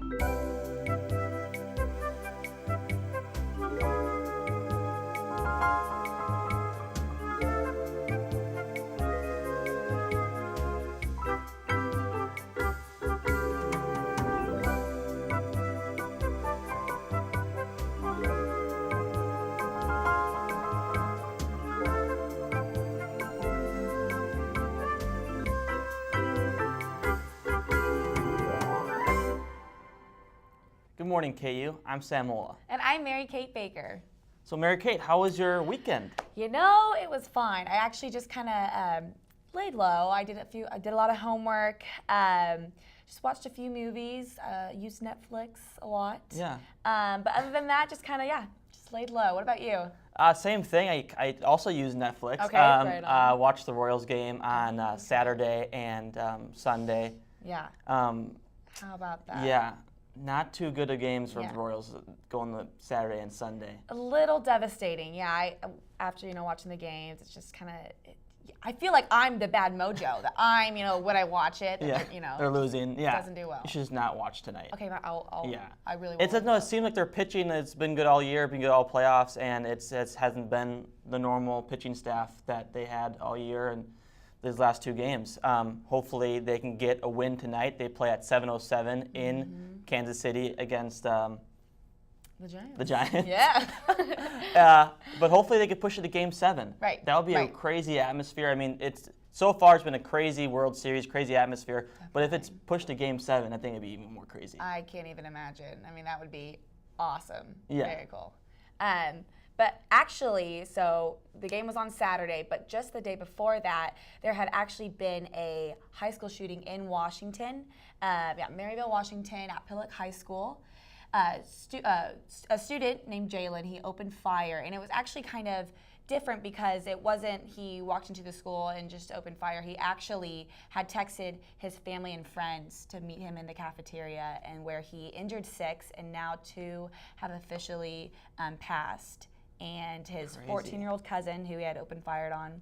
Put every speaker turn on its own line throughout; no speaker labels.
Good morning, KU. I'm Samola.
And I'm Mary Kate Baker.
So Mary Kate, how was your weekend?
You know, it was fine. I actually just kind of laid low. I did a lot of homework. Just watched a few movies. Used Netflix a lot.
Yeah.
But other than that, just kind of just laid low. What about you?
Same thing. I also use Netflix.
Okay, right on.
Watched the Royals game on Saturday and Sunday.
Yeah. How about that?
Yeah. Not too good of games for
Yeah.
the Royals going the Saturday and Sunday.
A little devastating. Yeah. After watching the games, it's just kind of. I feel like I'm the bad mojo. That I'm when I watch it.
Yeah. They're losing. Yeah.
Doesn't do well.
You should just not watch tonight.
Okay, but I'll.
Yeah.
I really.
It seems like their pitching has been good all year, been good all playoffs, and it hasn't been the normal pitching staff that they had all year and these last two games. Hopefully they can get a win tonight. They play at 7:07 in Kansas City against
the Giants.
the Giants.
Yeah.
But hopefully they could push it to Game 7.
Right.
That would be a crazy atmosphere. I mean, so far it's been a crazy World Series, crazy atmosphere.
Definitely.
But if it's pushed to Game 7, I think it'd be even more crazy.
I can't even imagine. I mean, that would be awesome.
Yeah.
Very cool. But actually, so the game was on Saturday, but just the day before that, there had actually been a high school shooting in Washington, Maryville, Washington, at Pillock High School. A student named Jalen, he opened fire, and it was actually kind of different because it wasn't he walked into the school and just opened fire. He actually had texted his family and friends to meet him in the cafeteria, and where he injured 6, and now 2 have officially passed. And his 14-year-old cousin, who he had opened fire on,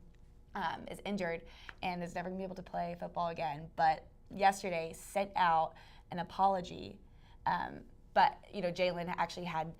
is injured and is never going to be able to play football again. But yesterday sent out an apology. But Jalen actually had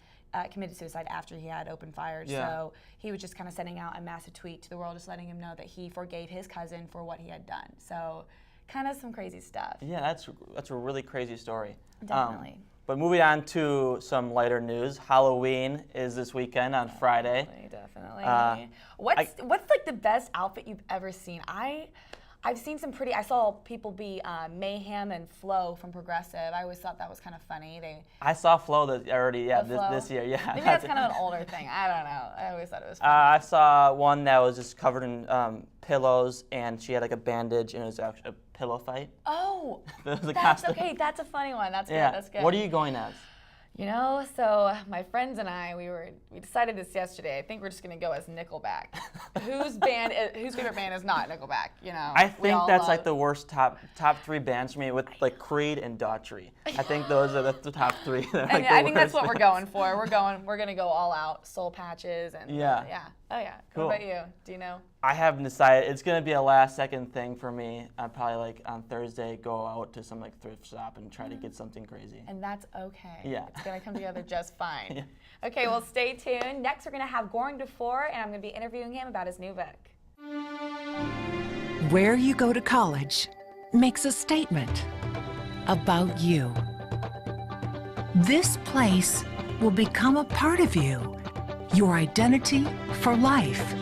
committed suicide after he had opened fire.
Yeah.
So he was just kind of sending out a massive tweet to the world, just letting him know that he forgave his cousin for what he had done. So kind of some crazy stuff.
Yeah, that's a really crazy story.
Definitely.
But moving on to some lighter news, Halloween is this weekend on Friday.
Definitely. What's like the best outfit you've ever seen? I've seen some I saw people be Mayhem and Flo from Progressive. I always thought that was kind of funny.
I saw Flo this year. Yeah.
Maybe that's kind of an older thing. I don't know. I always thought it was funny.
I saw one that was just covered in pillows, and she had like a bandage, and it was actually a pillow fight.
Oh,
That's
okay. That's a funny one. That's good.
Yeah.
That's good.
What are you going as?
So my friends and I, we decided this yesterday. I think we're just gonna go as Nickelback. Whose favorite band is not Nickelback?
I think that's like the worst top 3 bands for me, with like Creed and Daughtry. I think those are the top 3.
I think that's what we're going for. We're gonna go all out, soul patches and
yeah.
Oh yeah.
Cool.
What about you? Do you know?
I haven't decided. It's gonna be a last-second thing for me. I'll probably like on Thursday go out to some like thrift shop and try to get something crazy.
And that's okay.
Yeah.
It's gonna come together just fine.
Yeah.
Okay, well stay tuned. Next we're gonna have Goran Ghafour, and I'm gonna be interviewing him about his new book.
Where you go to college makes a statement about you. This place will become a part of you, your identity for life.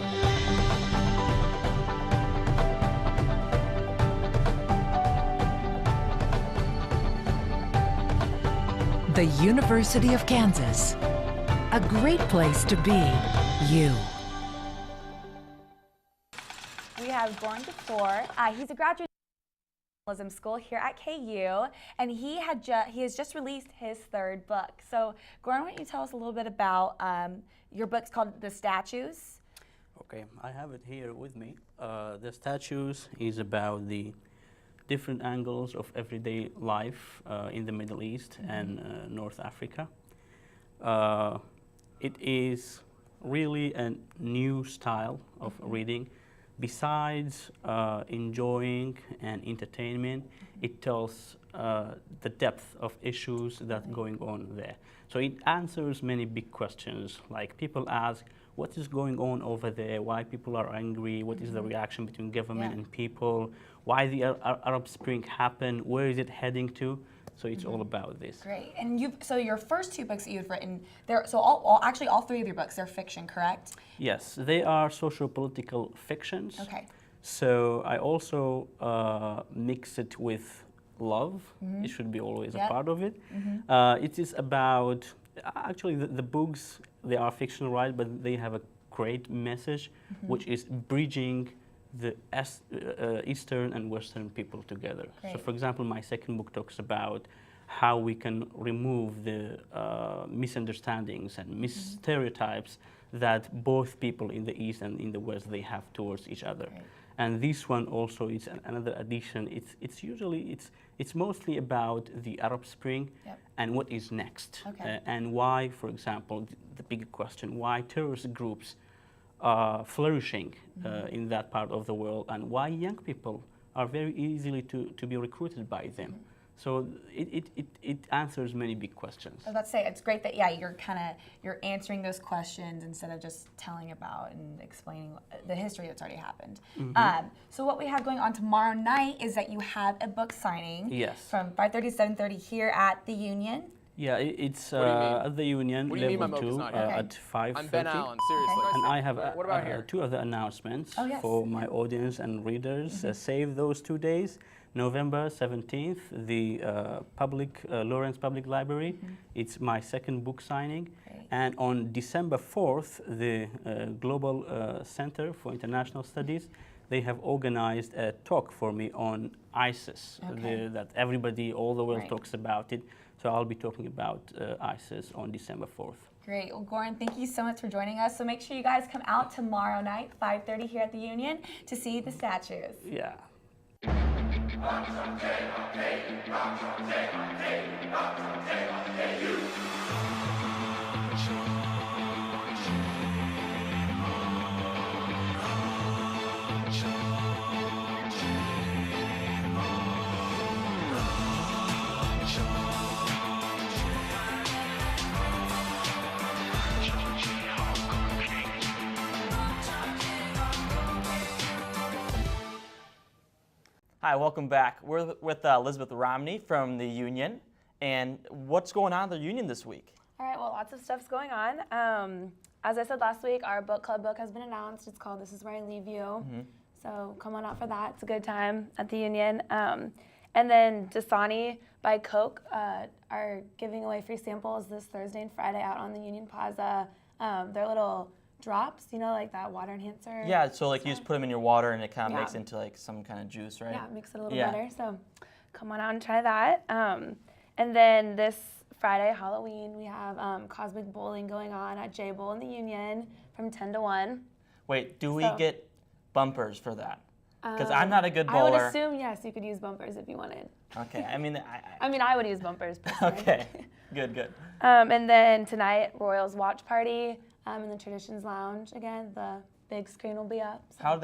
The University of Kansas, a great place to be you.
We have Goran Ghafour. He's a graduate of journalism school here at KU, and he has just released his 3rd book. So, Goran, why don't you tell us a little bit about your book's called The Statues?
Okay, I have it here with me. The Statues is about the different angles of everyday life in the Middle East and North Africa. It is really a new style of reading. Besides enjoying and entertainment, it tells the depth of issues that going on there. So it answers many big questions, like people ask, what is going on over there? Why people are angry? What is the reaction between government and people? Why the Arab Spring happened? Where is it heading to? So it's all about this.
Great. And so your first two books that you've written, actually all three of your books, they're fiction, correct?
Yes, they are socio-political fictions.
Okay.
So I also mix it with love. It should be always a part of it. It is about, actually the books, they are fictional, right, but they have a great message, which is bridging the Eastern and Western people together.
Great.
So for example, my second book talks about how we can remove the misunderstandings and stereotypes that both people in the East and in the West, they have towards each other.
Great.
And this one also is another addition. It's mostly about the Arab Spring and what is next.
Okay.
And why, for example, the big question, why terrorist groups are flourishing in that part of the world, and why young people are very easily to be recruited by them. So it answers many big questions.
I was about to say, it's great that you're answering those questions instead of just telling about and explaining the history that's already happened. So what we have going on tomorrow night is that you have a book signing.
Yes.
From 5:30 to 7:30 here at the Union.
Yeah, it's
What do you mean?
at the Union,
What do you mean my
level
mocha's
2
not here?
Okay.
at 5:30.
I'm Ben Allen, seriously.
And I have
What about here?
2 other announcements
Oh, yes.
for my audience and readers. Save those 2 days. November 17th, the Lawrence Public Library. It's my second book signing.
Great.
And on December 4th, the Global Center for International Studies, they have organized a talk for me on ISIS,
Okay.
that everybody, all the world
Right.
talks about it. So I'll be talking about ISIS on December 4th.
Great. Well, Goran, thank you so much for joining us. So make sure you guys come out tomorrow night, 5:30 here at the Union, to see the statues.
Yeah.
Hi, welcome back. We're with Elizabeth Romney from the Union. And what's going on at the Union this week?
All right, well, lots of stuff's going on. As I said last week, our book club book has been announced. It's called This Is Where I Leave You. So come on out for that. It's a good time at the Union. And then Dasani by Coke are giving away free samples this Thursday and Friday out on the Union Plaza. They're little drops, you know, like that water enhancer.
Yeah, so like you just put them in your water and it kind of
Yeah.
makes into like some kind of juice, right?
Yeah, it makes it a little
Yeah.
better. So come on out and try that. And then this Friday, Halloween, we have cosmic bowling going on at J Bowl in the Union from 10 to 1.
Wait, do we
So-
get bumpers for that? Because I'm not a good
I would
bowler.
assume, yes, you could use bumpers if you wanted.
Okay, I mean,
I mean, I would use bumpers personally.
okay, good.
And then tonight, Royals watch party in the Traditions Lounge. Again, the big screen will be up. So.
How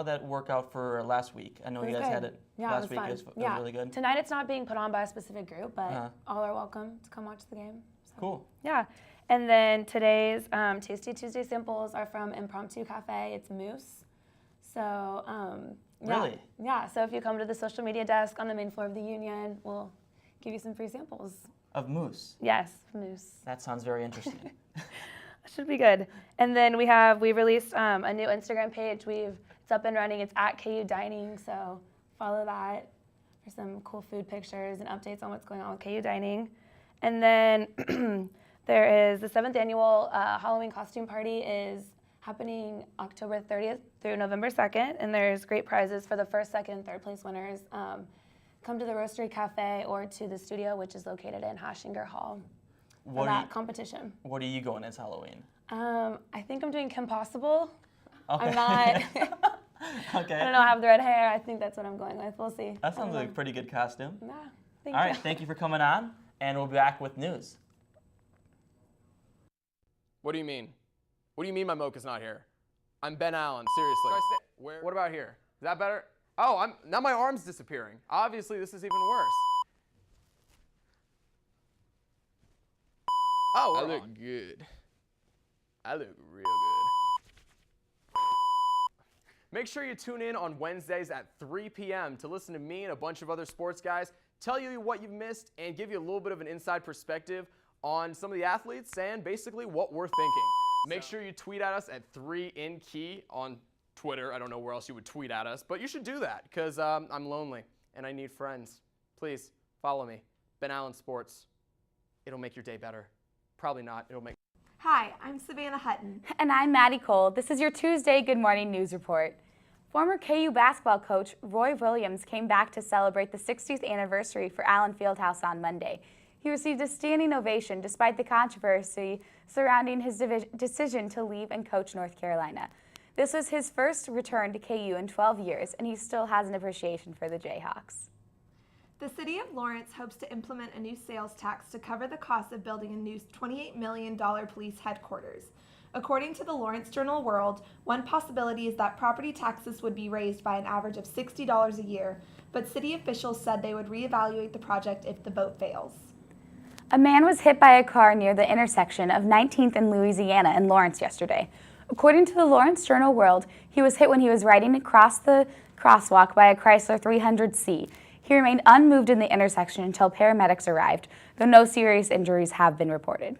did that work out for last week? I know
It
you
was
guys
good.
had it
Yeah,
last
it was
week.
fun.
It was
Yeah.
really good.
Tonight, it's not being put on by a specific group, but
Uh-huh.
all are welcome to come watch the game. So.
Cool.
Yeah. And then today's Tasty Tuesday samples are from Impromptu Cafe. It's mousse. So, yeah.
Really?
Yeah. So if you come to the social media desk on the main floor of the Union, we'll give you some free samples.
Of mousse.
Yes, mousse.
That sounds very interesting.
Should be good. And then we released a new Instagram page. It's up and running. It's at KU Dining. So follow that for some cool food pictures and updates on what's going on with KU Dining. And then there is the 7th annual Halloween costume party is happening October 30th through November 2nd. And there's great prizes for the first, second, and third place winners. Come to the Roastery Cafe or to the studio, which is located in Hashinger Hall for that competition.
What are you going as Halloween?
I think I'm doing Kim Possible.
Okay.
I'm not.
Okay.
I don't know. I have the red hair. I think that's what I'm going with. We'll see.
That sounds like a pretty good costume.
Yeah. Thank
All
you.
right, thank you for coming on, and we'll be back with news.
What do you mean? What do you mean my mocha's not here? I'm Ben Allen, seriously. What about here? Is that better? Oh, now my arm's disappearing. Obviously, this is even worse. Oh, I look good. I look real good. Make sure you tune in on Wednesdays at 3 p.m. to listen to me and a bunch of other sports guys tell you what you've missed and give you a little bit of an inside perspective on some of the athletes and basically what we're thinking. Make sure you tweet at us at 3InKey on Twitter. I don't know where else you would tweet at us, but you should do that because I'm lonely and I need friends. Please follow me, Ben Allen Sports. It'll make your day better. Probably not. It'll make.
Hi, I'm Savannah Hutton.
And I'm Maddie Cole. This is your Tuesday Good Morning News Report. Former KU basketball coach Roy Williams came back to celebrate the 60th anniversary for Allen Fieldhouse on Monday. He received a standing ovation despite the controversy surrounding his decision to leave and coach North Carolina. This was his first return to KU in 12 years, and he still has an appreciation for the Jayhawks.
The City of Lawrence hopes to implement a new sales tax to cover the cost of building a new $28 million police headquarters. According to the Lawrence Journal-World, one possibility is that property taxes would be raised by an average of $60 a year, but city officials said they would reevaluate the project if the vote fails.
A man was hit by a car near the intersection of 19th and Louisiana in Lawrence yesterday. According to the Lawrence Journal-World, he was hit when he was riding across the crosswalk by a Chrysler 300C. He remained unmoved in the intersection until paramedics arrived, though no serious injuries have been reported.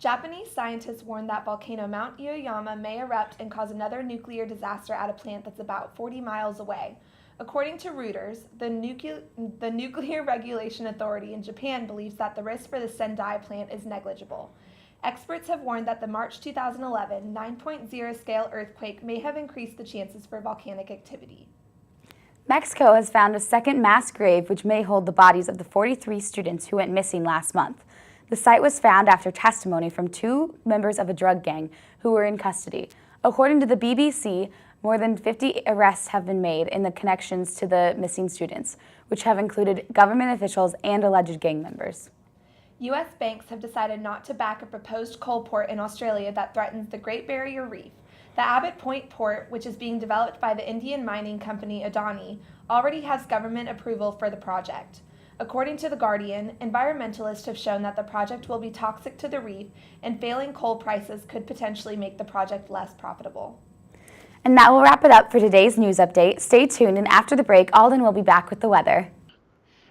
Japanese scientists warned that volcano Mount Aoyama may erupt and cause another nuclear disaster at a plant that's about 40 miles away. According to Reuters, the Nuclear Regulation Authority in Japan believes that the risk for the Sendai plant is negligible. Experts have warned that the March 2011 9.0 scale earthquake may have increased the chances for volcanic activity.
Mexico has found a second mass grave which may hold the bodies of the 43 students who went missing last month. The site was found after testimony from 2 members of a drug gang who were in custody. According to the BBC, more than 50 arrests have been made in the connections to the missing students, which have included government officials and alleged gang members.
U.S. banks have decided not to back a proposed coal port in Australia that threatens the Great Barrier Reef. The Abbott Point port, which is being developed by the Indian mining company Adani, already has government approval for the project. According to The Guardian, environmentalists have shown that the project will be toxic to the reef, and failing coal prices could potentially make the project less profitable.
And that will wrap it up for today's news update. Stay tuned, and after the break, Alden will be back with the weather.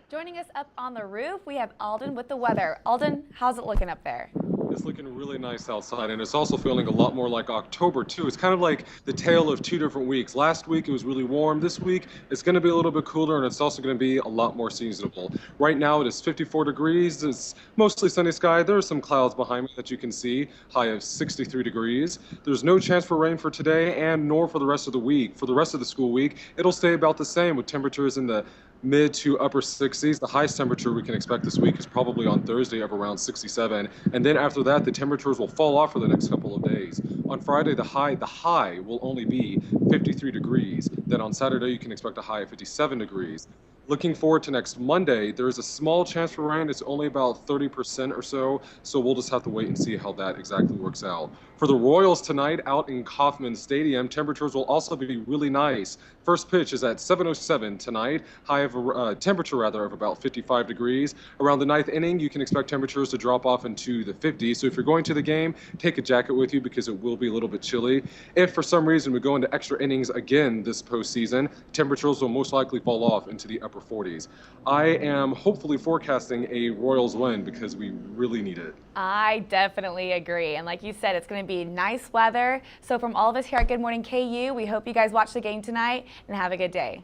Joining us up on the roof, we have Alden with the weather. Alden, how's it looking up there?
It's looking really nice outside, and it's also feeling a lot more like October too. It's kind of like the tale of 2 different weeks. Last week it was really warm. This week it's going to be a little bit cooler, and it's also going to be a lot more seasonable. Right now it is 54 degrees. It's mostly sunny sky. There are some clouds behind me that you can see. High of 63 degrees. There's no chance for rain for today and nor for the rest of the week. For the rest of the school week, it'll stay about the same with temperatures in the mid to upper 60s. The highest temperature we can expect this week is probably on Thursday of around 67. And then after that, the temperatures will fall off for the next couple of days. On Friday, the high will only be 53 degrees. Then on Saturday, you can expect a high of 57 degrees. Looking forward to next Monday, there is a small chance for rain. It's only about 30% or so we'll just have to wait and see how that exactly works out. For the Royals tonight out in Kauffman Stadium, temperatures will also be really nice. First pitch is at 7:07 tonight, high of temperature of about 55 degrees. Around the 9th inning, you can expect temperatures to drop off into the 50s. So if you're going to the game, take a jacket with you because it will be a little bit chilly. If for some reason we go into extra innings again this postseason, temperatures will most likely fall off into the upper 40s. I am hopefully forecasting a Royals win because we really need it.
I definitely agree. And like you said, it's going to be nice weather. So from all of us here at Good Morning KU, we hope you guys watch the game tonight and have a good day.